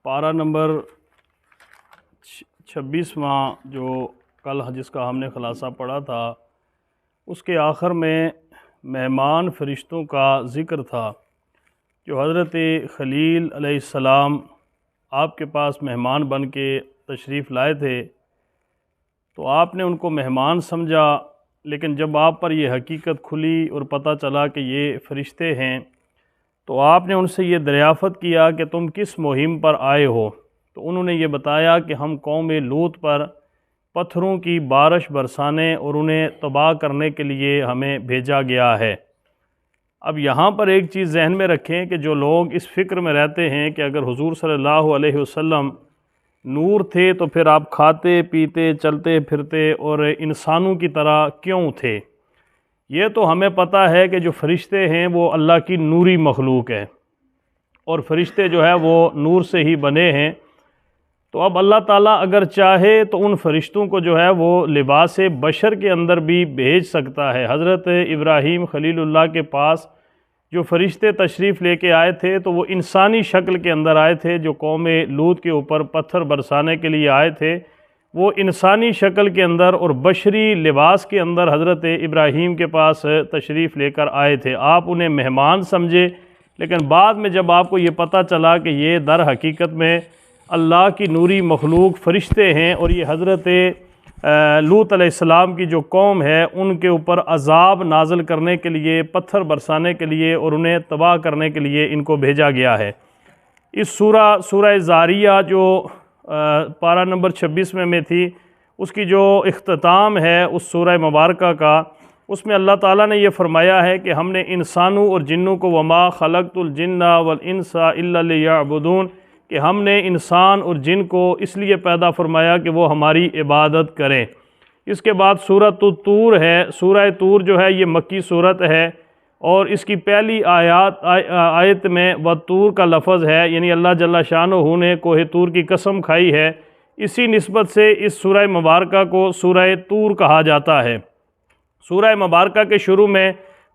پارہ نمبر 26واں جو کل جس کا ہم نے خلاصہ پڑھا تھا، اس کے آخر میں مہمان فرشتوں کا ذکر تھا جو حضرت خلیل علیہ السلام آپ کے پاس مہمان بن کے تشریف لائے تھے، تو آپ نے ان کو مہمان سمجھا، لیکن جب آپ پر یہ حقیقت کھلی اور پتہ چلا کہ یہ فرشتے ہیں تو آپ نے ان سے یہ دریافت کیا کہ تم کس مہم پر آئے ہو؟ تو انہوں نے یہ بتایا کہ ہم قوم لوط پر پتھروں کی بارش برسانے اور انہیں تباہ کرنے کے لیے ہمیں بھیجا گیا ہے۔ اب یہاں پر ایک چیز ذہن میں رکھیں کہ جو لوگ اس فکر میں رہتے ہیں کہ اگر حضور صلی اللہ علیہ وسلم نور تھے تو پھر آپ کھاتے پیتے چلتے پھرتے اور انسانوں کی طرح کیوں تھے؟ یہ تو ہمیں پتہ ہے کہ جو فرشتے ہیں وہ اللہ کی نوری مخلوق ہے، اور فرشتے جو ہے وہ نور سے ہی بنے ہیں۔ تو اب اللہ تعالیٰ اگر چاہے تو ان فرشتوں کو جو ہے وہ لباس بشر کے اندر بھی بھیج سکتا ہے۔ حضرت ابراہیم خلیل اللہ کے پاس جو فرشتے تشریف لے کے آئے تھے تو وہ انسانی شکل کے اندر آئے تھے، جو قوم لوط کے اوپر پتھر برسانے کے لیے آئے تھے وہ انسانی شکل کے اندر اور بشری لباس کے اندر حضرت ابراہیم کے پاس تشریف لے کر آئے تھے۔ آپ انہیں مہمان سمجھے، لیکن بعد میں جب آپ کو یہ پتہ چلا کہ یہ در حقیقت میں اللہ کی نوری مخلوق فرشتے ہیں اور یہ حضرت لوط علیہ السلام کی جو قوم ہے ان کے اوپر عذاب نازل کرنے کے لیے، پتھر برسانے کے لیے اور انہیں تباہ کرنے کے لیے ان کو بھیجا گیا ہے۔ اس سورہ زاریہ جو پارہ نمبر 26 میں تھی، اس کی جو اختتام ہے اس سورہ مبارکہ کا، اس میں اللہ تعالیٰ نے یہ فرمایا ہے کہ ہم نے انسانوں اور جنوں کو وما خلقت الجن والانس الا لیعبدون، کہ ہم نے انسان اور جن کو اس لیے پیدا فرمایا کہ وہ ہماری عبادت کریں۔ اس کے بعد سورۃ الطور ہے۔ سورہ طور جو ہے یہ مکی صورت ہے، اور اس کی پہلی آیت میں والطور کا لفظ ہے، یعنی اللہ جل شانہ نے کوہ طور کی قسم کھائی ہے۔ اسی نسبت سے اس سورہ مبارکہ کو سورہ طور کہا جاتا ہے۔ سورہ مبارکہ کے شروع میں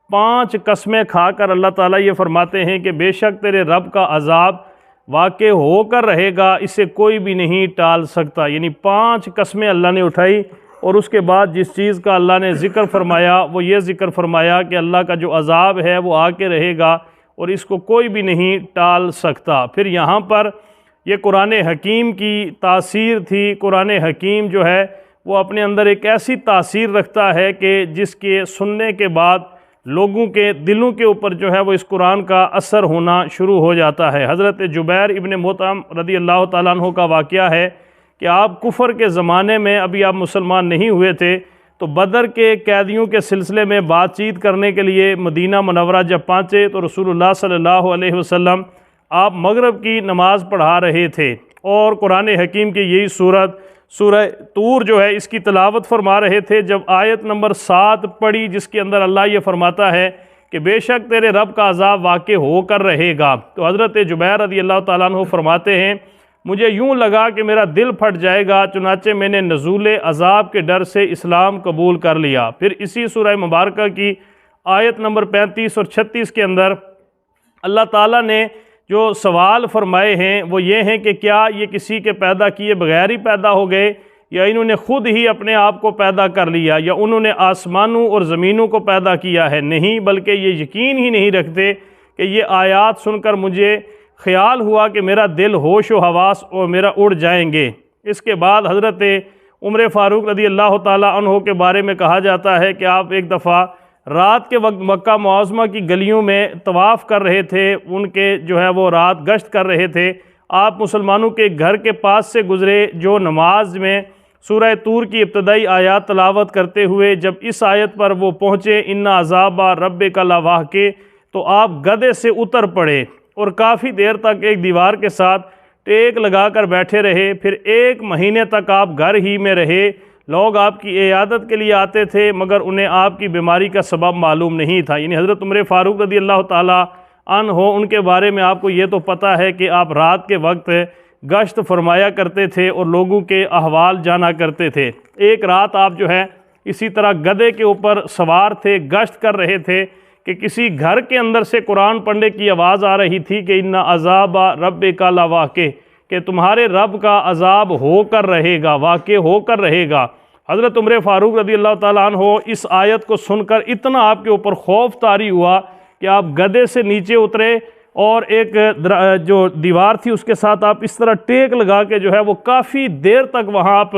5 قسمیں کھا کر اللہ تعالیٰ یہ فرماتے ہیں کہ بے شک تیرے رب کا عذاب واقع ہو کر رہے گا، اسے کوئی بھی نہیں ٹال سکتا، یعنی 5 قسمیں اللہ نے اٹھائی، اور اس کے بعد جس چیز کا اللہ نے ذکر فرمایا وہ یہ ذکر فرمایا کہ اللہ کا جو عذاب ہے وہ آ کے رہے گا اور اس کو کوئی بھی نہیں ٹال سکتا۔ پھر یہاں پر یہ قرآن حکیم کی تاثیر تھی۔ قرآن حکیم جو ہے وہ اپنے اندر ایک ایسی تاثیر رکھتا ہے کہ جس کے سننے کے بعد لوگوں کے دلوں کے اوپر جو ہے وہ اس قرآن کا اثر ہونا شروع ہو جاتا ہے۔ حضرت جبیر ابن مطعم رضی اللہ تعالیٰ عنہ کا واقعہ ہے کہ آپ کفر کے زمانے میں ابھی آپ مسلمان نہیں ہوئے تھے، تو بدر کے قیدیوں کے سلسلے میں بات چیت کرنے کے لیے مدینہ منورہ جب پہنچے تو رسول اللہ صلی اللہ علیہ وسلم آپ مغرب کی نماز پڑھا رہے تھے، اور قرآن حکیم کی یہی سورہ طور جو ہے اس کی تلاوت فرما رہے تھے۔ جب آیت نمبر 7 پڑھی جس کے اندر اللہ یہ فرماتا ہے کہ بے شک تیرے رب کا عذاب واقع ہو کر رہے گا، تو حضرت جبیر رضی اللہ تعالیٰ عنہ فرماتے ہیں مجھے یوں لگا کہ میرا دل پھٹ جائے گا، چنانچہ میں نے نزول عذاب کے ڈر سے اسلام قبول کر لیا۔ پھر اسی سورہ مبارکہ کی آیت نمبر 35 اور 36 کے اندر اللہ تعالیٰ نے جو سوال فرمائے ہیں وہ یہ ہیں کہ کیا یہ کسی کے پیدا کیے بغیر ہی پیدا ہو گئے، یا انہوں نے خود ہی اپنے آپ کو پیدا کر لیا، یا انہوں نے آسمانوں اور زمینوں کو پیدا کیا ہے؟ نہیں، بلکہ یہ یقین ہی نہیں رکھتے کہ یہ آیات سن کر مجھے خیال ہوا کہ میرا دل ہوش و حواس اور میرا اڑ جائیں گے۔ اس کے بعد حضرت عمر فاروق رضی اللہ تعالیٰ عنہ کے بارے میں کہا جاتا ہے کہ آپ ایک دفعہ رات کے وقت مکہ معظمہ کی گلیوں میں طواف کر رہے تھے، ان کے جو ہے وہ رات گشت کر رہے تھے۔ آپ مسلمانوں کے گھر کے پاس سے گزرے جو نماز میں سورہ طور کی ابتدائی آیات تلاوت کرتے ہوئے جب اس آیت پر وہ پہنچے ان عذاب ربک لواقع، تو آپ گدھے سے اتر پڑے اور کافی دیر تک ایک دیوار کے ساتھ ٹیک لگا کر بیٹھے رہے۔ پھر 1 مہینے تک آپ گھر ہی میں رہے۔ لوگ آپ کی عیادت کے لیے آتے تھے مگر انہیں آپ کی بیماری کا سبب معلوم نہیں تھا، یعنی حضرت عمر فاروق رضی اللہ تعالیٰ عنہ ان کے بارے میں آپ کو یہ تو پتہ ہے کہ آپ رات کے وقت گشت فرمایا کرتے تھے اور لوگوں کے احوال جانا کرتے تھے۔ ایک رات آپ جو ہے اسی طرح گدھے کے اوپر سوار تھے، گشت کر رہے تھے کہ کسی گھر کے اندر سے قرآن پڑھنے کی آواز آ رہی تھی کہ ان عذاب ربک لواقع، کہ تمہارے رب کا عذاب ہو کر رہے گا، واقع ہو کر رہے گا۔ حضرت عمر فاروق رضی اللہ تعالیٰ عنہ اس آیت کو سن کر اتنا آپ کے اوپر خوف طاری ہوا کہ آپ گدھے سے نیچے اترے اور ایک جو دیوار تھی اس کے ساتھ آپ اس طرح ٹیک لگا کے جو ہے وہ کافی دیر تک وہاں آپ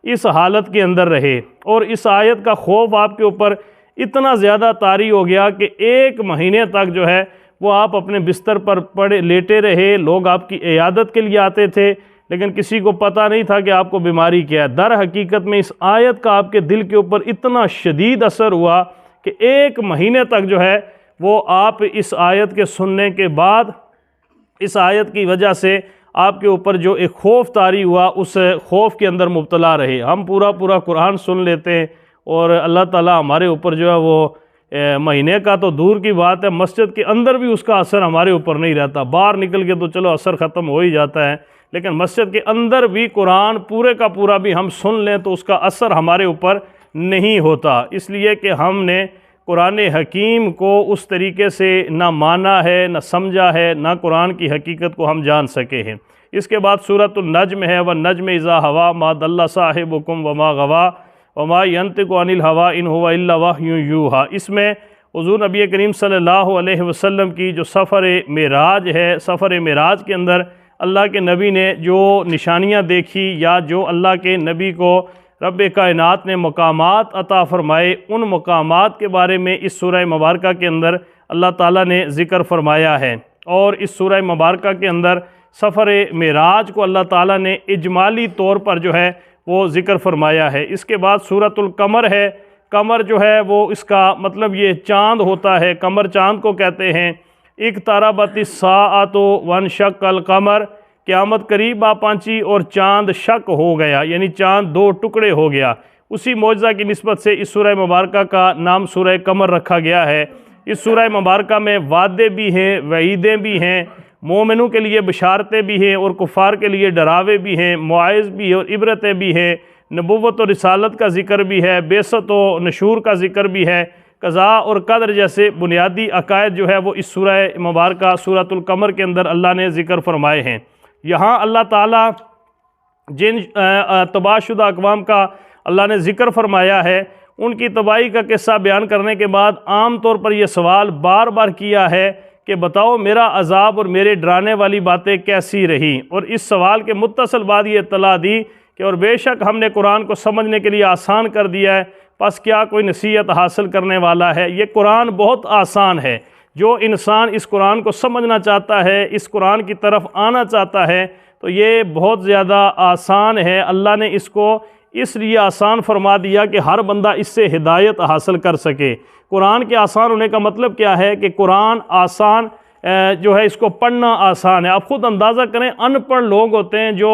اس حالت کے اندر رہے، اور اس آیت کا خوف آپ کے اوپر اتنا زیادہ طاری ہو گیا کہ 1 مہینے تک جو ہے وہ آپ اپنے بستر پر پڑے لیٹے رہے۔ لوگ آپ کی عیادت کے لیے آتے تھے لیکن کسی کو پتہ نہیں تھا کہ آپ کو بیماری کیا ہے۔ در حقیقت میں اس آیت کا آپ کے دل کے اوپر اتنا شدید اثر ہوا کہ 1 مہینے تک جو ہے وہ آپ اس آیت کے سننے کے بعد اس آیت کی وجہ سے آپ کے اوپر جو ایک خوف طاری ہوا اس خوف کے اندر مبتلا رہے۔ ہم پورا قرآن سن لیتے ہیں اور اللہ تعالیٰ ہمارے اوپر جو ہے وہ مہینے کا تو دور کی بات ہے، مسجد کے اندر بھی اس کا اثر ہمارے اوپر نہیں رہتا۔ باہر نکل کے تو چلو اثر ختم ہو ہی جاتا ہے، لیکن مسجد کے اندر بھی قرآن پورے کا پورا بھی ہم سن لیں تو اس کا اثر ہمارے اوپر نہیں ہوتا، اس لیے کہ ہم نے قرآن حکیم کو اس طریقے سے نہ مانا ہے، نہ سمجھا ہے، نہ قرآن کی حقیقت کو ہم جان سکے ہیں۔ اس کے بعد سورۃ النجم ہے، وَالنَّجْمِ إِذَا هَوَىٰ مَا ضَلَّ صَاحِبُكُمْ وَمَا غَوَىٰ وَمَا يَنطِقُ عَنِ الْهَوَىٰ إِنْ هُوَ إِلَّا وَحْيٌ يُوحَىٰ۔ اس میں حضور نبی کریم صلی اللہ علیہ وسلم کی جو سفر معراج ہے، سفر معراج کے اندر اللہ کے نبی نے جو نشانیاں دیکھی یا جو اللہ کے نبی کو رب کائنات نے مقامات عطا فرمائے، ان مقامات کے بارے میں اس سورہ مبارکہ کے اندر اللہ تعالیٰ نے ذکر فرمایا ہے، اور اس سورہ مبارکہ کے اندر سفر معراج کو اللہ تعالیٰ نے اجمالی طور پر جو ہے وہ ذکر فرمایا ہے۔ اس کے بعد سورۃ القمر ہے۔ قمر جو ہے وہ اس کا مطلب یہ چاند ہوتا ہے، قمر چاند کو کہتے ہیں۔ اقتربت الساعۃ وانشق القمر، قیامت قریب آ پہنچی اور چاند شق ہو گیا، یعنی چاند 2 ٹکڑے ہو گیا۔ اسی معجزہ کی نسبت سے اس سورہ مبارکہ کا نام سورہ قمر رکھا گیا ہے۔ اس سورہ مبارکہ میں وعدے بھی ہیں، وعیدیں بھی ہیں، مومنوں کے لیے بشارتیں بھی ہیں اور کفار کے لیے ڈراوے بھی ہیں، مواعظ بھی ہیں اور عبرتیں بھی ہیں، نبوت و رسالت کا ذکر بھی ہے، بعثت و نشور کا ذکر بھی ہے، قضاء اور قدر جیسے بنیادی عقائد جو ہے وہ اس سورہ مبارکہ سورۃ القمر کے اندر اللہ نے ذکر فرمائے ہیں۔ یہاں اللہ تعالیٰ جن تباہ شدہ اقوام کا اللہ نے ذکر فرمایا ہے، ان کی تباہی کا قصہ بیان کرنے کے بعد عام طور پر یہ سوال بار بار کیا ہے کہ بتاؤ میرا عذاب اور میرے ڈرانے والی باتیں کیسی رہیں، اور اس سوال کے متصل بعد یہ اطلاع دی کہ اور بے شک ہم نے قرآن کو سمجھنے کے لیے آسان کر دیا ہے، پس کیا کوئی نصیحت حاصل کرنے والا ہے۔ یہ قرآن بہت آسان ہے، جو انسان اس قرآن کو سمجھنا چاہتا ہے، اس قرآن کی طرف آنا چاہتا ہے تو یہ بہت زیادہ آسان ہے۔ اللہ نے اس کو اس لیے آسان فرما دیا کہ ہر بندہ اس سے ہدایت حاصل کر سکے۔ قرآن کے آسان ہونے کا مطلب کیا ہے کہ قرآن آسان جو ہے اس کو پڑھنا آسان ہے۔ آپ خود اندازہ کریں، ان پڑھ لوگ ہوتے ہیں جو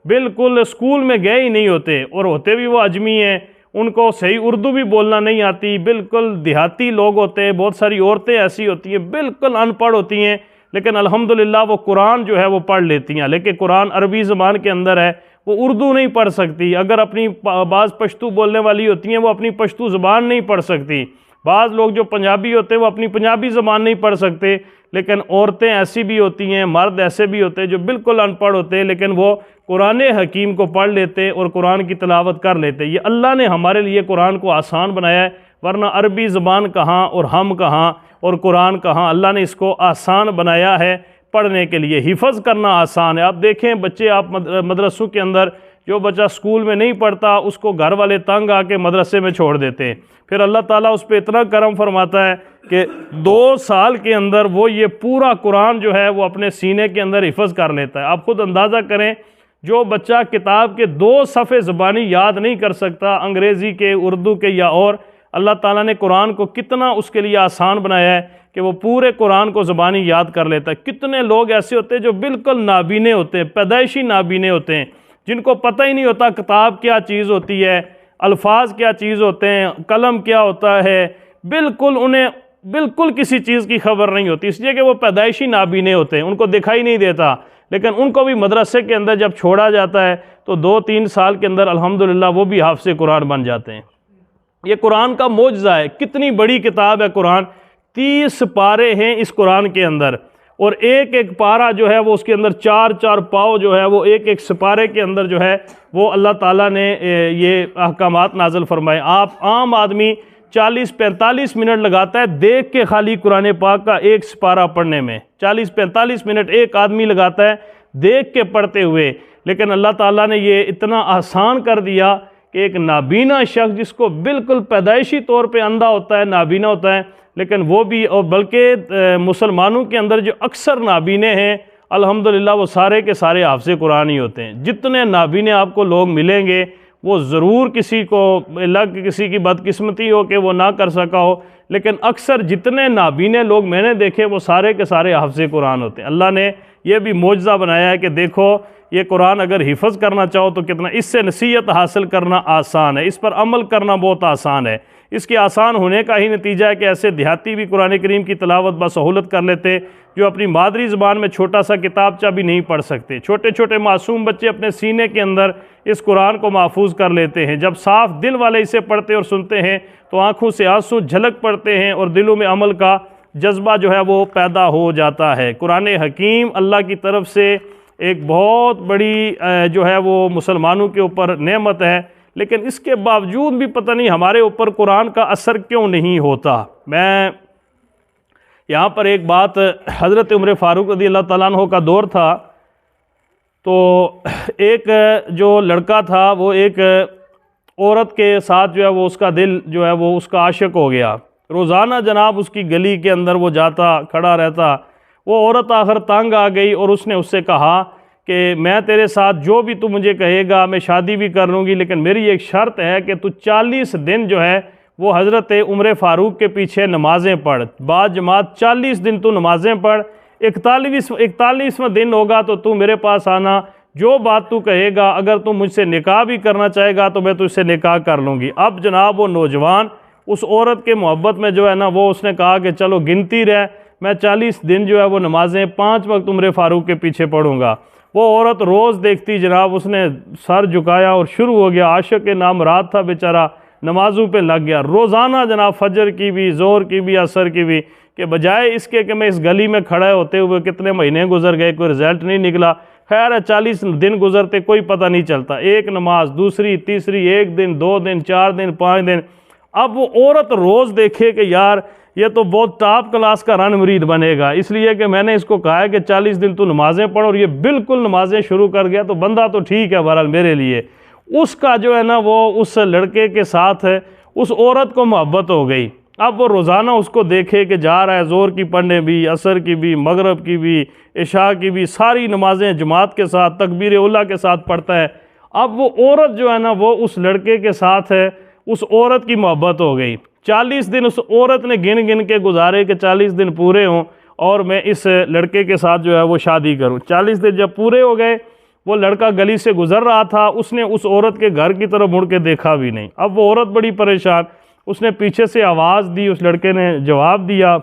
بالکل اسکول میں گئے ہی نہیں ہوتے، اور ہوتے بھی وہ اجمی ہیں، ان کو صحیح اردو بھی بولنا نہیں آتی، بالکل دیہاتی لوگ ہوتے ہیں، بہت ساری عورتیں ایسی ہوتی ہیں بالکل ان پڑھ ہوتی ہیں، لیکن الحمدللہ وہ قرآن جو ہے وہ پڑھ لیتی ہیں، لیکن قرآن عربی زبان کے اندر ہے، وہ اردو نہیں پڑھ سکتی۔ اگر اپنی بعض پشتو بولنے والی ہوتی ہیں وہ اپنی پشتو زبان نہیں پڑھ سکتی، بعض لوگ جو پنجابی ہوتے ہیں وہ اپنی پنجابی زبان نہیں پڑھ سکتے، لیکن عورتیں ایسی بھی ہوتی ہیں، مرد ایسے بھی ہوتے ہیں جو بالکل ان پڑھ ہوتے ہیں لیکن وہ قرآن حکیم کو پڑھ لیتے اور قرآن کی تلاوت کر لیتے۔ یہ اللہ نے ہمارے لیے قرآن کو آسان بنایا ہے، ورنہ عربی زبان کہاں اور ہم کہاں اور قرآن کہاں۔ اللہ نے اس کو آسان بنایا ہے پڑھنے کے لیے، حفظ کرنا آسان ہے۔ آپ دیکھیں بچے، آپ مدرسوں کے اندر جو بچہ سکول میں نہیں پڑھتا اس کو گھر والے تنگ آ کے مدرسے میں چھوڑ دیتے ہیں، پھر اللہ تعالیٰ اس پہ اتنا کرم فرماتا ہے کہ 2 سال کے اندر وہ یہ پورا قرآن جو ہے وہ اپنے سینے کے اندر حفظ کر لیتا ہے۔ آپ خود اندازہ کریں، جو بچہ کتاب کے 2 صفحے زبانی یاد نہیں کر سکتا، انگریزی کے، اردو کے یا اور، اللہ تعالیٰ نے قرآن کو کتنا اس کے لیے آسان بنایا ہے کہ وہ پورے قرآن کو زبانی یاد کر لیتا ہے۔ کتنے لوگ ایسے ہوتے ہیں جو بالکل نابینے ہوتے ہیں، پیدائشی نابینے ہوتے ہیں، جن کو پتہ ہی نہیں ہوتا کتاب کیا چیز ہوتی ہے، الفاظ کیا چیز ہوتے ہیں، قلم کیا ہوتا ہے، انہیں بالکل کسی چیز کی خبر نہیں ہوتی، اس لیے کہ وہ پیدائشی نابینے ہوتے ہیں، ان کو دکھائی نہیں دیتا، لیکن ان کو بھی مدرسے کے اندر جب چھوڑا جاتا ہے تو 2-3 سال کے اندر الحمدللہ وہ بھی حافظ قرآن بن جاتے ہیں۔ یہ قرآن کا معجزہ ہے، کتنی بڑی کتاب ہے قرآن، 30 پارے ہیں اس قرآن کے اندر، اور ایک ایک پارہ جو ہے وہ اس کے اندر چار چار پاؤ جو ہے وہ ایک ایک سپارے کے اندر جو ہے وہ اللہ تعالیٰ نے یہ احکامات نازل فرمائے۔ آپ عام آدمی 40-45 منٹ لگاتا ہے دیکھ کے خالی قرآن پاک کا ایک سپارہ پڑھنے میں، 40-45 منٹ ایک آدمی لگاتا ہے دیکھ کے پڑھتے ہوئے، لیکن اللہ تعالیٰ نے یہ اتنا آسان کر دیا کہ ایک نابینا شخص جس کو بالکل پیدائشی طور پہ اندھا ہوتا ہے، نابینا ہوتا ہے، لیکن وہ بھی، اور بلکہ مسلمانوں کے اندر جو اکثر نابینے ہیں الحمدللہ وہ سارے کے سارے حافظ قرآن ہی ہوتے ہیں۔ جتنے نابینے آپ کو لوگ ملیں گے وہ ضرور کسی کو کسی کی بدقسمتی ہو کہ وہ نہ کر سکا ہو، لیکن اکثر جتنے نابینے لوگ میں نے دیکھے وہ سارے کے سارے حافظ قرآن ہوتے ہیں۔ اللہ نے یہ بھی معجزہ بنایا ہے کہ دیکھو یہ قرآن اگر حفظ کرنا چاہو تو کتنا، اس سے نصیحت حاصل کرنا آسان ہے، اس پر عمل کرنا بہت آسان ہے۔ اس کے آسان ہونے کا ہی نتیجہ ہے کہ ایسے دیہاتی بھی قرآن کریم کی تلاوت بسہولت کر لیتے جو اپنی مادری زبان میں چھوٹا سا کتابچہ بھی نہیں پڑھ سکتے۔ چھوٹے چھوٹے معصوم بچے اپنے سینے کے اندر اس قرآن کو محفوظ کر لیتے ہیں۔ جب صاف دل والے اسے پڑھتے اور سنتے ہیں تو آنکھوں سے آنسو جھلک پڑتے ہیں اور دلوں میں عمل کا جذبہ جو ہے وہ پیدا ہو جاتا ہے۔ قرآن حکیم اللہ کی طرف سے ایک بہت بڑی جو ہے وہ مسلمانوں کے اوپر نعمت ہے، لیکن اس کے باوجود بھی پتہ نہیں ہمارے اوپر قرآن کا اثر کیوں نہیں ہوتا۔ میں یہاں پر ایک بات، حضرت عمر فاروق رضی اللہ تعالیٰ عنہ کا دور تھا، تو ایک جو لڑکا تھا وہ ایک عورت کے ساتھ جو ہے وہ اس کا دل جو ہے وہ اس کا عاشق ہو گیا۔ روزانہ جناب اس کی گلی کے اندر وہ جاتا کھڑا رہتا۔ وہ عورت آخر تنگ آ گئی اور اس نے اس سے کہا کہ میں تیرے ساتھ جو بھی تو مجھے کہے گا میں شادی بھی کر لوں گی، لیکن میری ایک شرط ہے کہ تو 40 دن جو ہے وہ حضرت عمر فاروق کے پیچھے نمازیں پڑھ، بعد جماعت 40 دن تو نمازیں پڑھ، 41واں دن ہوگا تو تو میرے پاس آنا، جو بات تو کہے گا، اگر تو مجھ سے نکاح بھی کرنا چاہے گا تو میں تجھ سے نکاح کر لوں گی۔ اب جناب وہ نوجوان اس عورت کے محبت میں جو ہے نا وہ اس نے کہا کہ چلو گنتی رہ، میں 40 دن جو ہے وہ نمازیں 5 وقت عمر فاروق کے پیچھے پڑھوں گا۔ وہ عورت روز دیکھتی جناب، اس نے سر جھکایا اور شروع ہو گیا، عاشق کے نام رات تھا بیچارہ، نمازوں پہ لگ گیا روزانہ جناب، فجر کی بھی، ظہر کی بھی، عصر کی بھی، کہ بجائے اس کے کہ میں اس گلی میں کھڑے ہوتے ہوئے کتنے مہینے گزر گئے کوئی رزلٹ نہیں نکلا، خیر ہے 40 دن گزرتے کوئی پتہ نہیں چلتا، ایک نماز، دوسری، تیسری، 1 دن، 2 دن، 4 دن، 5 دن۔ اب وہ عورت روز دیکھے کہ یار یہ تو بہت ٹاپ کلاس کا رن مرید بنے گا، اس لیے کہ میں نے اس کو کہا ہے کہ 40 دن تو نمازیں پڑھ، اور یہ بالکل نمازیں شروع کر گیا، تو بندہ تو ٹھیک ہے بہرحال میرے لیے۔ اس کا جو ہے نا وہ اس لڑکے کے ساتھ اس عورت کو محبت ہو گئی۔ اب وہ روزانہ اس کو دیکھے کہ جا رہا ہے ظہر کی پڑھنے بھی، عصر کی بھی، مغرب کی بھی، عشاء کی بھی، ساری نمازیں جماعت کے ساتھ تکبیر اولیٰ کے ساتھ پڑھتا ہے۔ اب وہ عورت جو ہے نا وہ اس لڑکے کے ساتھ ہے، اس عورت کی محبت ہو گئی۔ 40 دن اس عورت نے گن گن کے گزارے کہ 40 دن پورے ہوں اور میں اس لڑکے کے ساتھ جو ہے وہ شادی کروں۔ 40 دن جب پورے ہو گئے، وہ لڑکا گلی سے گزر رہا تھا، اس نے اس عورت کے گھر کی طرف مڑ کے دیکھا بھی نہیں۔ اب وہ عورت بڑی پریشان، اس نے پیچھے سے آواز دی، اس لڑکے نے جواب دیا،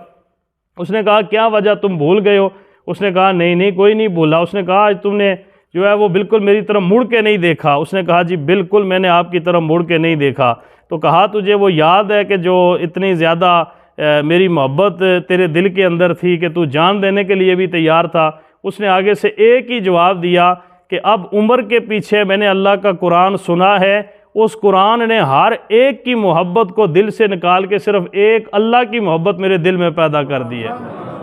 اس نے کہا کیا وجہ، تم بھول گئے ہو؟ اس نے کہا نہیں کوئی نہیں بھولا۔ اس نے کہا آج تم نے جو ہے وہ بالکل میری طرف مڑ کے نہیں دیکھا۔ اس نے کہا جی بالکل میں نے آپ کی طرف مڑ کے نہیں دیکھا۔ تو کہا تجھے وہ یاد ہے کہ جو اتنی زیادہ میری محبت تیرے دل کے اندر تھی کہ تو جان دینے کے لیے بھی تیار تھا؟ اس نے آگے سے ایک ہی جواب دیا کہ اب عمر کے پیچھے میں نے اللہ کا قرآن سنا ہے، اس قرآن نے ہر ایک کی محبت کو دل سے نکال کے صرف ایک اللہ کی محبت میرے دل میں پیدا کر دی ہے۔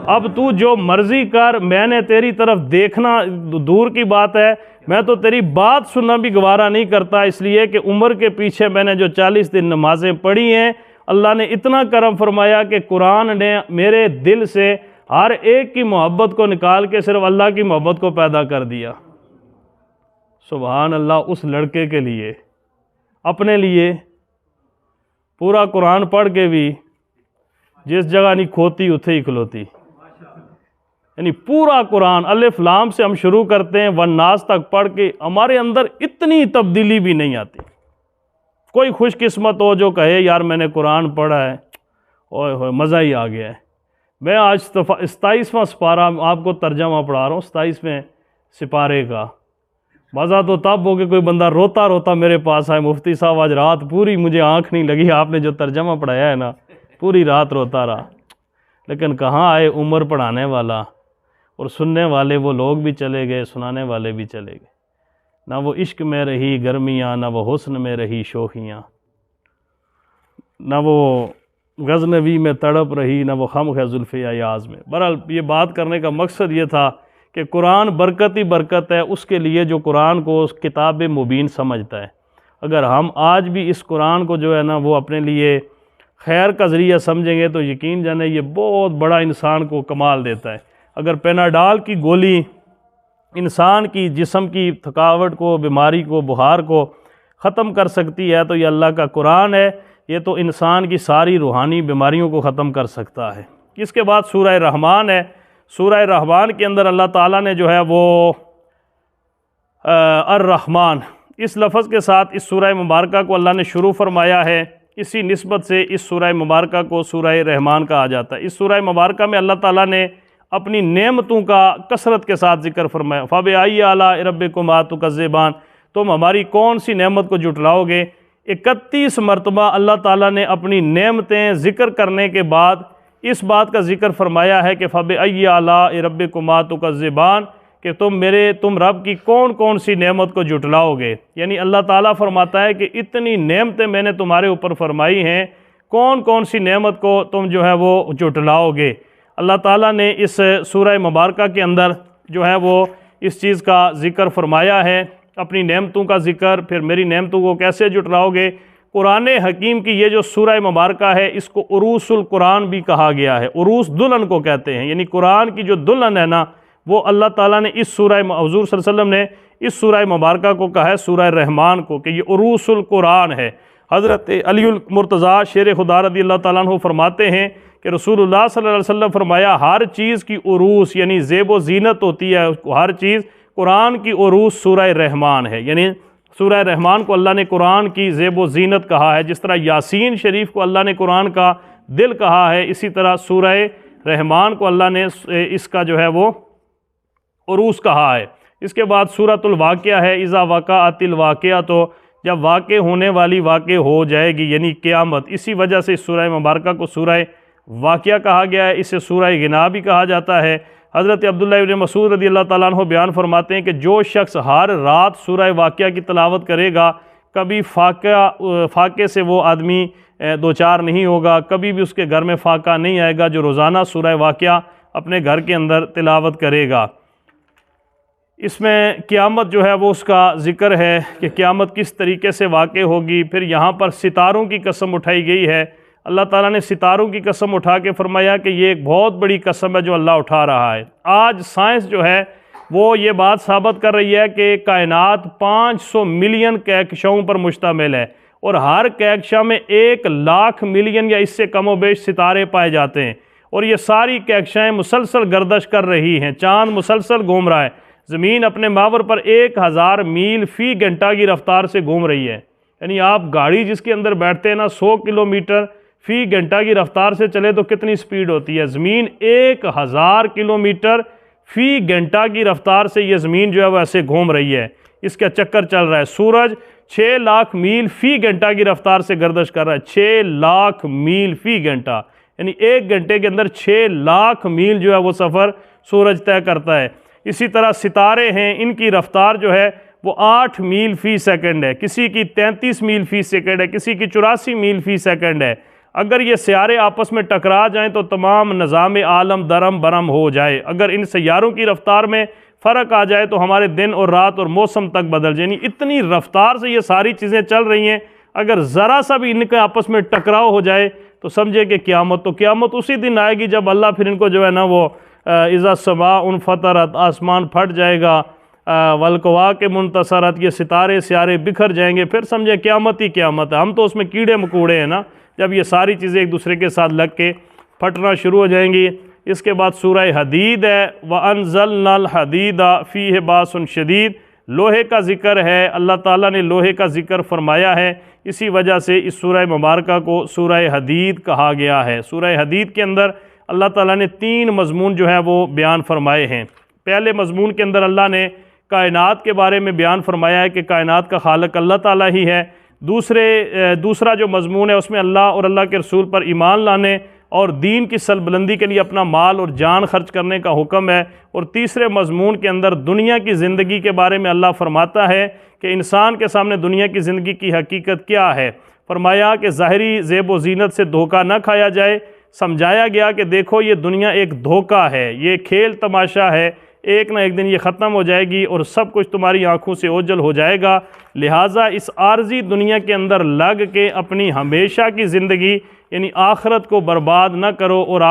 اب تو جو مرضی کر، میں نے تیری طرف دیکھنا دور کی بات ہے، میں تو تیری بات سننا بھی گوارا نہیں کرتا، اس لیے کہ عمر کے پیچھے میں نے جو 40 دن نمازیں پڑھی ہیں، اللہ نے اتنا کرم فرمایا کہ قرآن نے میرے دل سے ہر ایک کی محبت کو نکال کے صرف اللہ کی محبت کو پیدا کر دیا۔ سبحان اللہ۔ اس لڑکے کے لیے، اپنے لیے پورا قرآن پڑھ کے بھی جس جگہ نہیں کھوتی اتھے ہی کھلوتی، یعنی پورا قرآن الف لام سے ہم شروع کرتے ہیں والناس تک پڑھ کے ہمارے اندر اتنی تبدیلی بھی نہیں آتی۔ کوئی خوش قسمت ہو جو کہے یار میں نے قرآن پڑھا ہے، اوئے ہوئے مزہ ہی آ گیا ہے۔ میں آج 27واں سپارہ آپ کو ترجمہ پڑھا رہا ہوں، 27ویں سپارے کا۔ مزہ تو تب ہو کہ کوئی بندہ روتا روتا میرے پاس آئے، مفتی صاحب آج رات پوری مجھے آنکھ نہیں لگی، آپ نے جو ترجمہ پڑھایا ہے نا، پوری رات روتا رہا۔ لیکن کہاں آئے عمر پڑھانے والا، اور سننے والے وہ لوگ بھی چلے گئے، سنانے والے بھی چلے گئے۔ نہ وہ عشق میں رہی گرمیاں، نہ وہ حسن میں رہی شوخیاں، نہ وہ غزنوی میں تڑپ رہی، نہ وہ خم ہے زلف ایاز میں۔ بہرحال یہ بات کرنے کا مقصد یہ تھا کہ قرآن برکت ہی برکت ہے اس کے لیے جو قرآن کو کتاب مبین سمجھتا ہے۔ اگر ہم آج بھی اس قرآن کو جو ہے نا وہ اپنے لیے خیر کا ذریعہ سمجھیں گے تو یقین جانے یہ بہت بڑا انسان کو کمال دیتا ہے۔ اگر پیناڈال کی گولی انسان کی جسم کی تھکاوٹ کو، بیماری کو، بخار کو ختم کر سکتی ہے تو یہ اللہ کا قرآن ہے، یہ تو انسان کی ساری روحانی بیماریوں کو ختم کر سکتا ہے۔ اس کے بعد سورہ رحمان ہے۔ سورہ رحمان کے اندر اللہ تعالیٰ نے جو ہے وہ الرحمن اس لفظ کے ساتھ اس سورہ مبارکہ کو اللہ نے شروع فرمایا ہے۔ اسی نسبت سے اس سورہ مبارکہ کو سورہ رحمان کہا جاتا ہے۔ اس سورہ مبارکہ میں اللہ تعالیٰ نے اپنی نعمتوں کا کثرت کے ساتھ ذکر فرمایا۔ فَبِأَيِّ آلَاءِ رَبِّكُمَا تُكَذِّبَانِ، تم ہماری کون سی نعمت کو جھٹلاؤ گے؟ 31 مرتبہ اللہ تعالیٰ نے اپنی نعمتیں ذکر کرنے کے بعد اس بات کا ذکر فرمایا ہے کہ فَبِأَيِّ آلَاءِ رَبِّكُمَا تُكَذِّبَانِ، کہ تم رب کی کون کون سی نعمت کو جھٹلاؤ گے۔ یعنی اللہ تعالیٰ فرماتا ہے کہ اتنی نعمتیں میں نے تمہارے اوپر فرمائی ہیں، کون کون سی نعمت کو تم جو ہے وہ جھٹلاؤ گے۔ اللہ تعالیٰ نے اس سورہ مبارکہ کے اندر جو ہے وہ اس چیز کا ذکر فرمایا ہے، اپنی نعمتوں کا ذکر، پھر میری نعمتوں کو کیسے جھٹلاؤ گے۔ قرآن حکیم کی یہ جو سورہ مبارکہ ہے اس کو عروس القرآن بھی کہا گیا ہے۔ عروس دلہن کو کہتے ہیں، یعنی قرآن کی جو دلہن ہے نا وہ اللہ تعالیٰ نے اس سورہ حضور صلی اللہ علیہ وسلم نے اس سورہ مبارکہ کو کہا ہے سورہ رحمان کو کہ یہ عروس القرآن ہے۔ حضرت علی المرتضیٰ شیر خدا رضی اللہ تعالیٰ عنہ فرماتے ہیں کہ رسول اللہ صلی اللہ علیہ وسلم فرمایا ہر چیز کی عروس یعنی زیب و زینت ہوتی ہے، ہر چیز قرآن کی عروس سورہ رحمان ہے۔ یعنی سورہ رحمان کو اللہ نے قرآن کی زیب و زینت کہا ہے، جس طرح یاسین شریف کو اللہ نے قرآن کا دل کہا ہے، اسی طرح سورہ رحمان کو اللہ نے اس کا جو ہے وہ عروس کہا ہے۔ اس کے بعد سورۃ الواقعہ ہے، اذا وقعت الواقعہ، تو جب واقع ہونے والی واقع ہو جائے گی یعنی قیامت، اسی وجہ سے اس سورہ مبارکہ کو سورہ واقعہ کہا گیا ہے، اسے سورہ غنا بھی کہا جاتا ہے۔ حضرت عبداللہ ابن مسعود رضی اللہ تعالیٰ عنہ بیان فرماتے ہیں کہ جو شخص ہر رات سورہ واقعہ کی تلاوت کرے گا کبھی فاقے سے وہ آدمی دوچار نہیں ہوگا، کبھی بھی اس کے گھر میں فاقہ نہیں آئے گا جو روزانہ سورہ واقعہ اپنے گھر کے اندر تلاوت کرے گا۔ اس میں قیامت جو ہے وہ اس کا ذکر ہے کہ قیامت کس طریقے سے واقع ہوگی۔ پھر یہاں پر ستاروں کی قسم اٹھائی گئی ہے، اللہ تعالیٰ نے ستاروں کی قسم اٹھا کے فرمایا کہ یہ ایک بہت بڑی قسم ہے جو اللہ اٹھا رہا ہے۔ آج سائنس جو ہے وہ یہ بات ثابت کر رہی ہے کہ کائنات 500 ملین کہکشاؤں پر مشتمل ہے، اور ہر کہکشاں میں 1 لاکھ ملین یا اس سے کم و بیش ستارے پائے جاتے ہیں، اور یہ ساری کہکشائیں مسلسل گردش کر رہی ہیں، چاند مسلسل گھوم رہا ہے، زمین اپنے محور پر 1000 میل فی گھنٹہ کی رفتار سے گھوم رہی ہے۔ یعنی آپ گاڑی جس کے اندر بیٹھتے ہیں نا 100 کلومیٹر فی گھنٹہ کی رفتار سے چلے تو کتنی سپیڈ ہوتی ہے، زمین 1000 کلومیٹر فی گھنٹہ کی رفتار سے یہ زمین جو ہے وہ ایسے گھوم رہی ہے، اس کا چکر چل رہا ہے۔ سورج 6 لاکھ میل فی گھنٹہ کی رفتار سے گردش کر رہا ہے، 6 لاکھ میل فی گھنٹہ، یعنی 1 گھنٹے کے اندر 6 لاکھ میل جو ہے وہ سفر سورج طے کرتا ہے۔ اسی طرح ستارے ہیں، ان کی رفتار جو ہے وہ 8 میل فی سیکنڈ ہے، کسی کی 33 میل فی سیکنڈ ہے، کسی کی 84 میل فی سیکنڈ ہے۔ اگر یہ سیارے آپس میں ٹکرا جائیں تو تمام نظام عالم درم برم ہو جائے۔ اگر ان سیاروں کی رفتار میں فرق آ جائے تو ہمارے دن اور رات اور موسم تک بدل جائیں۔ یعنی اتنی رفتار سے یہ ساری چیزیں چل رہی ہیں، اگر ذرا سا بھی ان کے آپس میں ٹکراؤ ہو جائے تو سمجھے کہ قیامت، تو قیامت اسی دن آئے گی جب اللہ پھر ان کو جو ہے نا وہ اذا السماء انفطرت، آسمان پھٹ جائے گا، والکواکب منتصرت، یہ ستارے سیارے بکھر جائیں گے، پھر سمجھے قیامت ہی قیامت ہے۔ ہم تو اس میں کیڑے مکوڑے ہیں نا، جب یہ ساری چیزیں ایک دوسرے کے ساتھ لگ کے پھٹنا شروع ہو جائیں گی۔ اس کے بعد سورہ حدید ہے، وَأَنزَلْنَا الْحَدِيدَ فِيهِ بَأْسٌ شَدِيدٌ، لوہے کا ذکر ہے، اللہ تعالیٰ نے لوہے کا ذکر فرمایا ہے، اسی وجہ سے اس سورہ مبارکہ کو سورہ حدید کہا گیا ہے۔ سورہ حدید کے اندر اللہ تعالیٰ نے 3 مضمون جو ہے وہ بیان فرمائے ہیں۔ پہلے مضمون کے اندر اللہ نے کائنات کے بارے میں بیان فرمایا ہے کہ کائنات کا خالق اللہ تعالیٰ ہی ہے۔ دوسرا جو مضمون ہے اس میں اللہ اور اللہ کے رسول پر ایمان لانے اور دین کی سربلندی کے لیے اپنا مال اور جان خرچ کرنے کا حکم ہے۔ اور تیسرے مضمون کے اندر دنیا کی زندگی کے بارے میں اللہ فرماتا ہے کہ انسان کے سامنے دنیا کی زندگی کی حقیقت کیا ہے۔ فرمایا کہ ظاہری زیب و زینت سے دھوکہ نہ کھایا جائے، سمجھایا گیا کہ دیکھو یہ دنیا ایک دھوکہ ہے، یہ کھیل تماشا ہے، ایک نہ ایک دن یہ ختم ہو جائے گی اور سب کچھ تمہاری آنکھوں سے اوجھل ہو جائے گا، لہٰذا اس عارضی دنیا کے اندر لگ کے اپنی ہمیشہ کی زندگی یعنی آخرت کو برباد نہ کرو اور